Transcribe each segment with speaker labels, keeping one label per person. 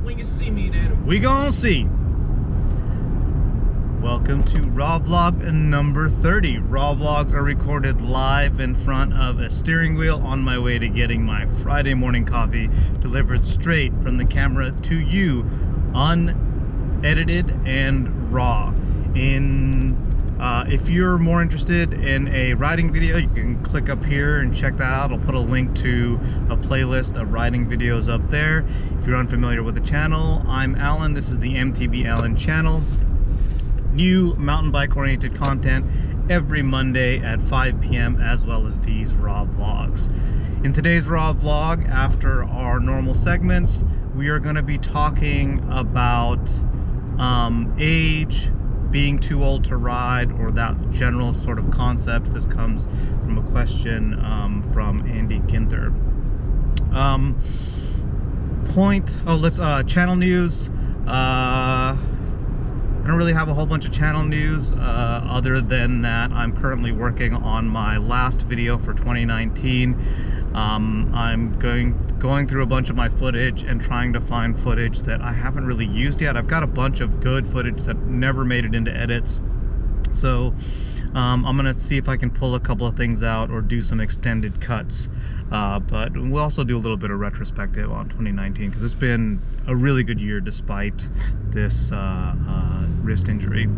Speaker 1: when you see me, then
Speaker 2: we gon' see. Welcome to Raw Vlog number 30. Raw Vlogs are recorded live in front of a steering wheel on my way to getting my Friday morning coffee delivered straight from the camera to you, unedited and raw. If you're more interested in a riding video, you can click up here and check that out. I'll put a link to a playlist of riding videos up there. If you're unfamiliar with the channel, I'm Alan. This is the MTB Alan channel. New mountain bike oriented content every Monday at 5 p.m. as well as these raw vlogs. In today's raw vlog, after our normal segments, we are going to be talking about age, being too old to ride, or that general sort of concept. This comes from a question from Andy Ginther. Channel news. I don't really have a whole bunch of channel news other than that I'm currently working on my last video for 2019. I'm going through a bunch of my footage and trying to find footage that I haven't really used yet. I've got a bunch of good footage that never made it into edits. So I'm gonna see if I can pull a couple of things out or do some extended cuts. But we'll also do a little bit of retrospective on 2019 because it's been a really good year despite this wrist injury.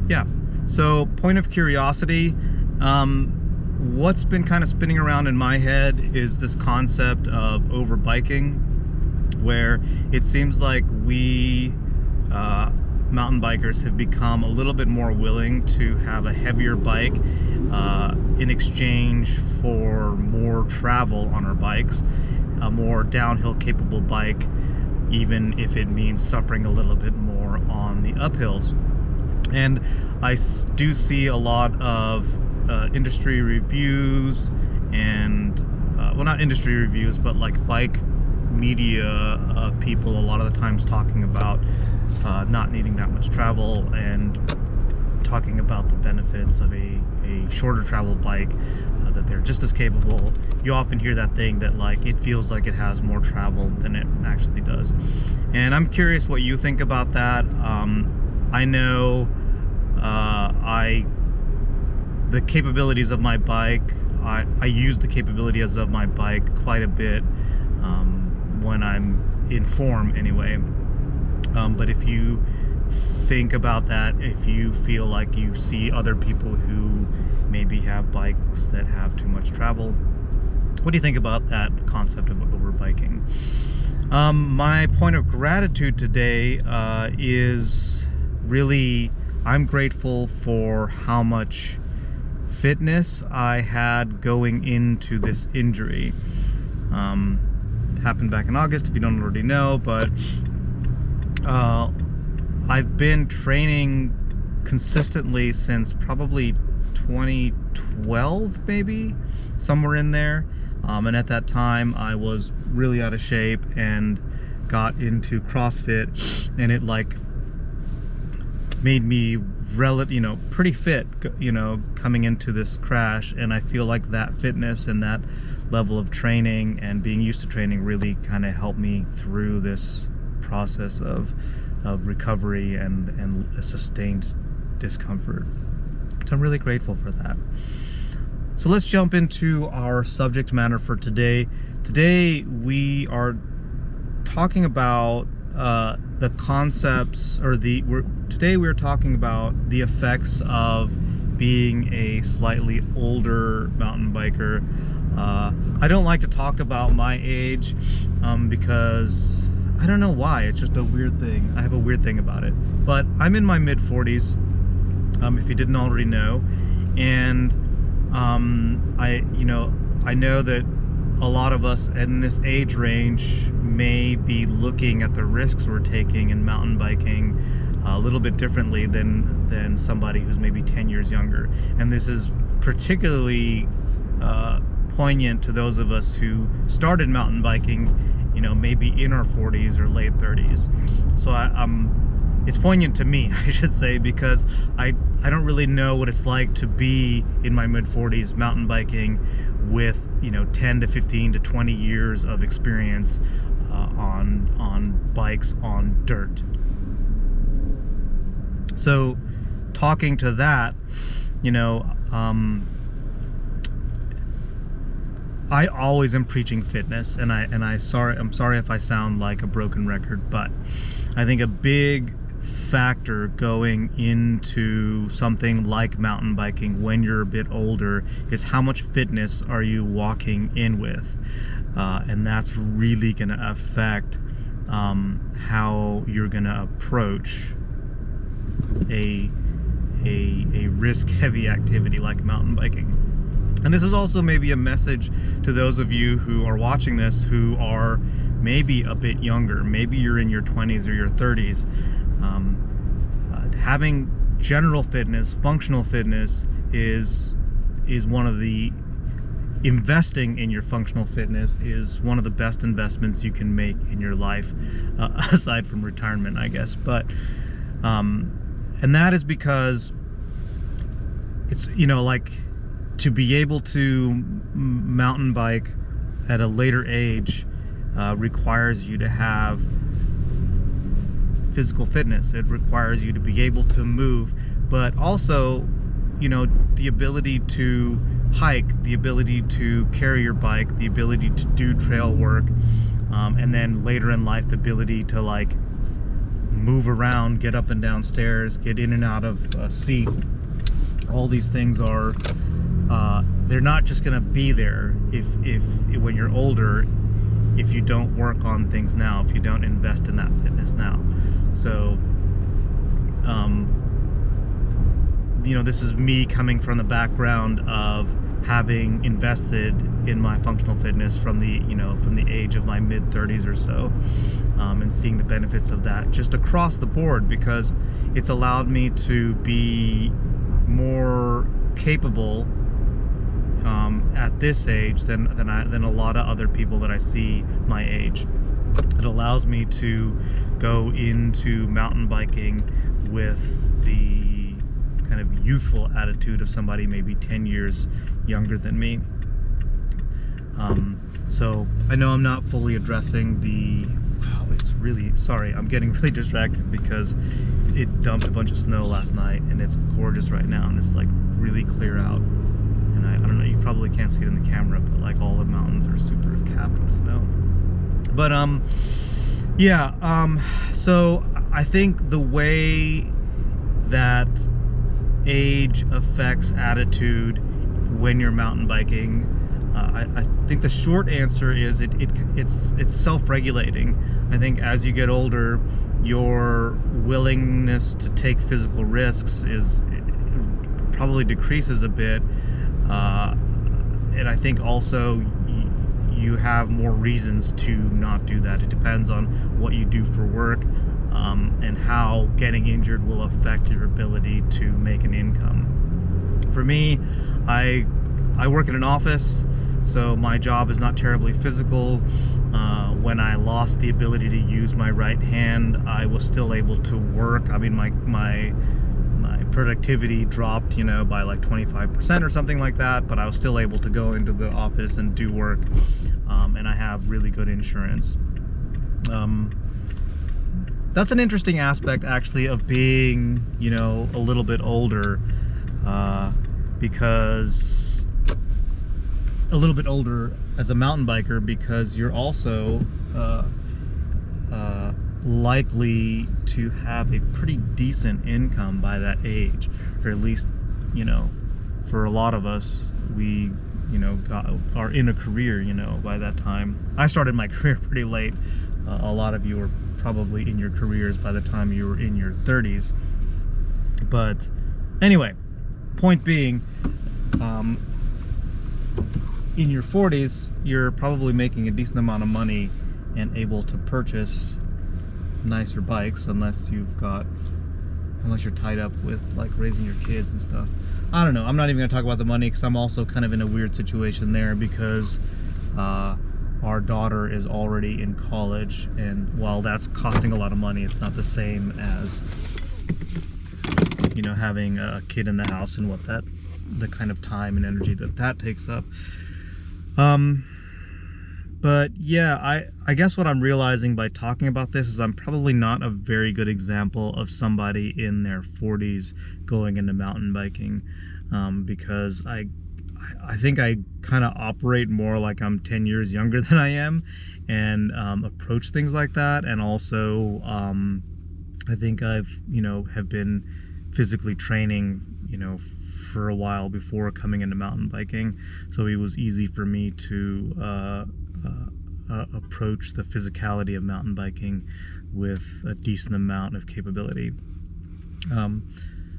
Speaker 2: Yeah, so point of curiosity, what's been kind of spinning around in my head is this concept of overbiking, where it seems like we mountain bikers have become a little bit more willing to have a heavier bike in exchange for more travel on our bikes, a more downhill capable bike, even if it means suffering a little bit more on the uphills. And I do see a lot of industry reviews and well, not industry reviews, but like bike media people a lot of the times talking about not needing that much travel and talking about the benefits of a shorter travel bike, that they're just as capable. You often hear that thing that like it feels like it has more travel than it actually does. And I'm curious what you think about that. I know the capabilities of my bike, I use the capabilities of my bike quite a bit when I'm in form anyway. But if you think about that, if you feel like you see other people who maybe have bikes that have too much travel, what do you think about that concept of overbiking? My point of gratitude today is really, I'm grateful for how much fitness I had going into this injury. Happened back in August, if you don't already know, but I've been training consistently since probably 2012, maybe, somewhere in there. And at that time I was really out of shape and got into CrossFit, and it like made me pretty fit, coming into this crash. And I feel like that fitness and that level of training and being used to training really kind of helped me through this process of recovery and a sustained discomfort. So I'm really grateful for that. So let's jump into our subject matter for today. Today we are talking about the concepts, or today we're talking about the effects of being a slightly older mountain biker. I don't like to talk about my age because I don't know why, it's just a weird thing. I have a weird thing about it. But I'm in my mid-40s, if you didn't already know, and I know that a lot of us in this age range may be looking at the risks we're taking in mountain biking a little bit differently than somebody who's maybe 10 years younger. And this is particularly poignant to those of us who started mountain biking, maybe in our 40s or late 30s. So it's poignant to me, I should say, because I don't really know what it's like to be in my mid-40s mountain biking with 10 to 15 to 20 years of experience on bikes on dirt. So talking to that, you know, I always am preaching fitness, and I'm sorry if I sound like a broken record, but I think a big factor going into something like mountain biking when you're a bit older is how much fitness are you walking in with, and that's really going to affect how you're going to approach a risk-heavy activity like mountain biking. And this is also maybe a message to those of you who are watching this who are maybe a bit younger. Maybe you're in your 20s or your 30s. Having general fitness, functional fitness is one of the, investing in your functional fitness is one of the best investments you can make in your life, aside from retirement, I guess. But and that is because it's, you know, like, to be able to mountain bike at a later age requires you to have physical fitness. It requires you to be able to move, but also, you know, the ability to hike, the ability to carry your bike, the ability to do trail work, and then later in life, the ability to, like, move around, get up and down stairs, get in and out of a seat. All these things are they're not just going to be there if when you're older, if you don't work on things now, if you don't invest in that fitness now. So you know, this is me coming from the background of having invested in my functional fitness from the, you know, from the age of my mid-30s or so, and seeing the benefits of that just across the board, because it's allowed me to be more capable at this age than a lot of other people that I see my age. It allows me to go into mountain biking with the kind of youthful attitude of somebody maybe 10 years younger than me. So I know I'm not fully addressing the, wow, it's really, sorry, I'm getting really distracted because it dumped a bunch of snow last night and it's gorgeous right now, and it's like really clear out. And I don't know, you probably can't see it in the camera, but like all the mountains are super capped with snow. But yeah, so I think the way that age affects attitude when you're mountain biking, I think the short answer is it's self-regulating. I think as you get older, your willingness to take physical risks probably decreases a bit, and I think also you have more reasons to not do that. It depends on what you do for work, and how getting injured will affect your ability to make an income. For me, I work in an office, so my job is not terribly physical. When I lost the ability to use my right hand, I was still able to work. I mean, my productivity dropped, you know, by like 25% or something like that, but I was still able to go into the office and do work, and I have really good insurance. That's an interesting aspect, actually, of being, you know, a little bit older, because a little bit older as a mountain biker, because you're also likely to have a pretty decent income by that age, or at least, you know, for a lot of us, we, you know, are in a career, you know, by that time. I started my career pretty late. A lot of you are probably in your careers by the time you were in your 30s. But anyway, point being, in your 40s, you're probably making a decent amount of money and able to purchase nicer bikes, unless you're tied up with like raising your kids and stuff. I don't know. I'm not even going to talk about the money, because I'm also kind of in a weird situation there, because our daughter is already in college, and while that's costing a lot of money, it's not the same as, you know, having a kid in the house and the kind of time and energy that takes up. But yeah, I guess what I'm realizing by talking about this is I'm probably not a very good example of somebody in their 40s going into mountain biking, because I think I kind of operate more like I'm 10 years younger than I am, and approach things like that. And also, I think I've, have been physically training, for a while before coming into mountain biking. So it was easy for me to approach the physicality of mountain biking with a decent amount of capability.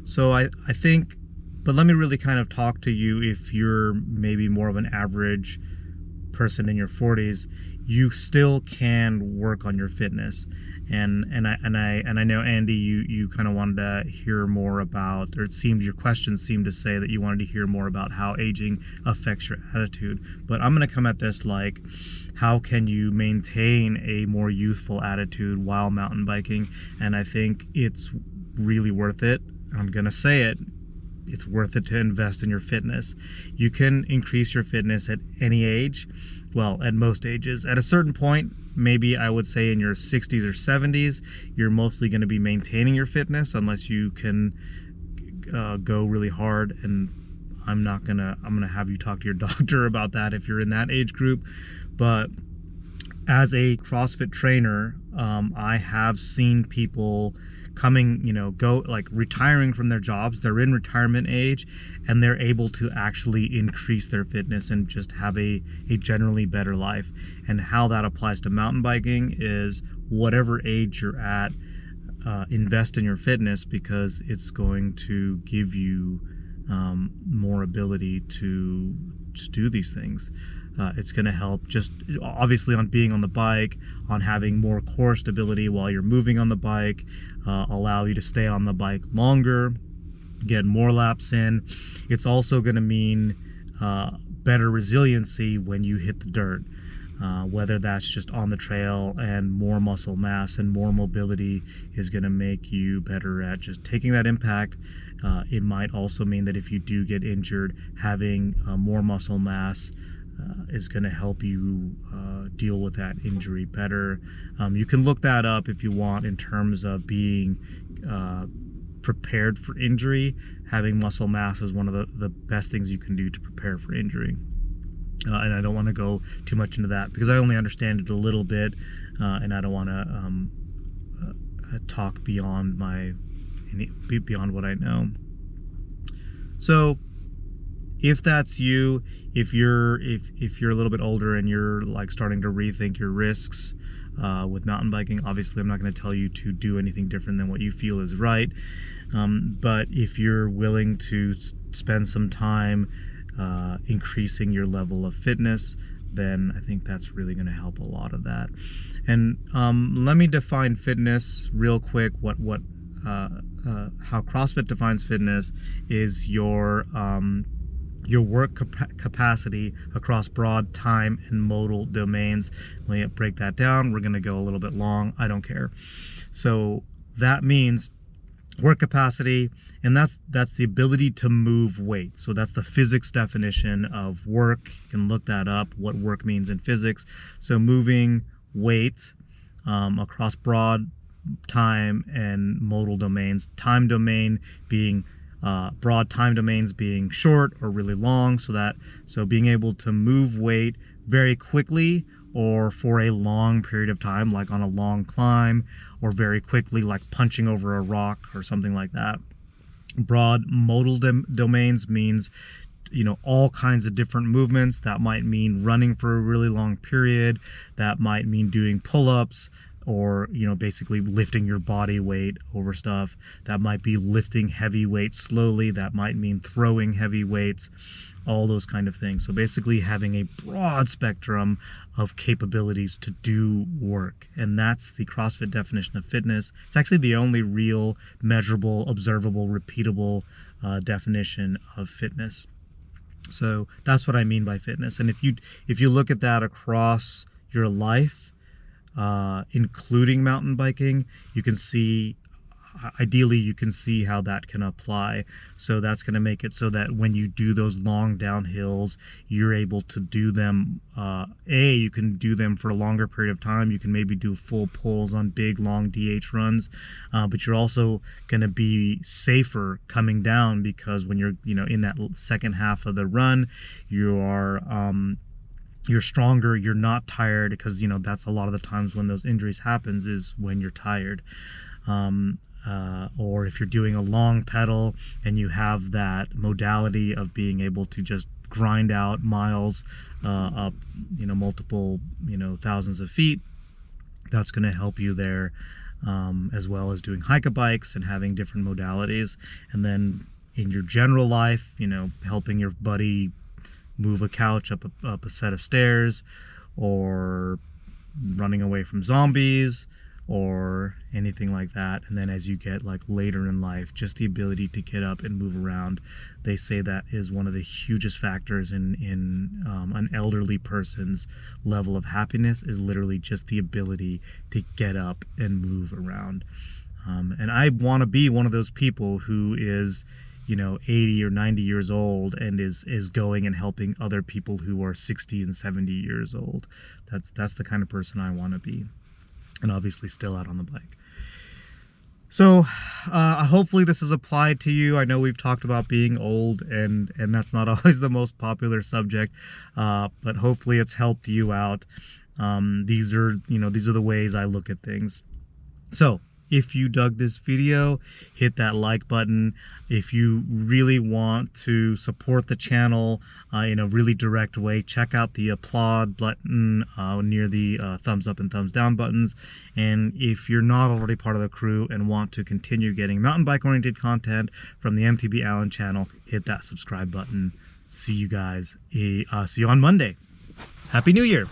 Speaker 2: So I think, but let me really kind of talk to you if you're maybe more of an average person in your 40s, you still can work on your fitness. And I know, Andy, you kind of wanted to hear more about, or it seemed your questions seemed to say that you wanted to hear more about how aging affects your attitude. But I'm going to come at this like, how can you maintain a more youthful attitude while mountain biking? And I think it's really worth it. I'm going to say it. It's worth it to invest in your fitness. You can increase your fitness at any age. Well, at most ages. At a certain point, maybe I would say in your 60s or 70s, you're mostly going to be maintaining your fitness unless you can go really hard. And I'm gonna have you talk to your doctor about that if you're in that age group. But as a CrossFit trainer, I have seen people coming, retiring from their jobs. They're in retirement age and they're able to actually increase their fitness and just have a generally better life. And how that applies to mountain biking is whatever age you're at, invest in your fitness, because it's going to give you more ability to do these things. It's going to help just obviously on being on the bike, on having more core stability while you're moving on the bike, allow you to stay on the bike longer, get more laps in. It's also going to mean better resiliency when you hit the dirt, whether that's just on the trail, and more muscle mass and more mobility is going to make you better at just taking that impact. It might also mean that if you do get injured, having more muscle mass is going to help you deal with that injury better. You can look that up if you want in terms of being prepared for injury. Having muscle mass is one of the best things you can do to prepare for injury. And I don't want to go too much into that because I only understand it a little bit, and I don't want to talk beyond what I know. So if that's you, if you're a little bit older and you're like starting to rethink your risks with mountain biking, obviously I'm not going to tell you to do anything different than what you feel is right. But if you're willing to spend some time increasing your level of fitness, then I think that's really going to help a lot of that. And let me define fitness real quick. How CrossFit defines fitness is your work capacity across broad time and modal domains. Let me break that down. We're going to go a little bit long. I don't care. So that means work capacity, and that's the ability to move weight. So that's the physics definition of work. You can look that up, what work means in physics. So moving weight across broad time and modal domains. Time domain being broad time domains being short or really long, so being able to move weight very quickly or for a long period of time, like on a long climb, or very quickly, like punching over a rock or something like that. Broad modal domains means all kinds of different movements. That might mean running for a really long period. That might mean doing pull-ups, or basically lifting your body weight over stuff. That might be lifting heavy weights slowly. That might mean throwing heavy weights, all those kind of things. So basically having a broad spectrum of capabilities to do work. And that's the CrossFit definition of fitness. It's actually the only real measurable, observable, repeatable definition of fitness. So that's what I mean by fitness. And if you look at that across your life, including mountain biking, you can see ideally you can see how that can apply. So that's going to make it so that when you do those long downhills, you're able to do them, you can do them for a longer period of time. You can maybe do full pulls on big long DH runs, but you're also going to be safer coming down, because when you're, you know, in that second half of the run, you're stronger, you're not tired, because, you know, that's a lot of the times when those injuries happens, is when you're tired. Or if you're doing a long pedal and you have that modality of being able to just grind out miles up, you know, multiple, you know, thousands of feet, that's going to help you there, as well as doing hike-a-bikes and having different modalities. And then in your general life, you know, helping your buddy move a couch up a set of stairs, or running away from zombies, or anything like that. And then as you get like later in life, just the ability to get up and move around, they say that is one of the hugest factors in an elderly person's level of happiness, is literally just the ability to get up and move around. And I want to be one of those people who is, you know, 80 or 90 years old and is going and helping other people who are 60 and 70 years old. That's the kind of person I want to be, and obviously still out on the bike. So hopefully this is applied to you. I know we've talked about being old, and that's not always the most popular subject, but hopefully it's helped you out. These are the ways I look at things. So if you dug this video, hit that like button. If you really want to support the channel in a really direct way, check out the applaud button near the thumbs up and thumbs down buttons. And if you're not already part of the crew and want to continue getting mountain bike oriented content from the MTB Allen channel, hit that subscribe button. See you guys. See you on Monday. Happy New Year.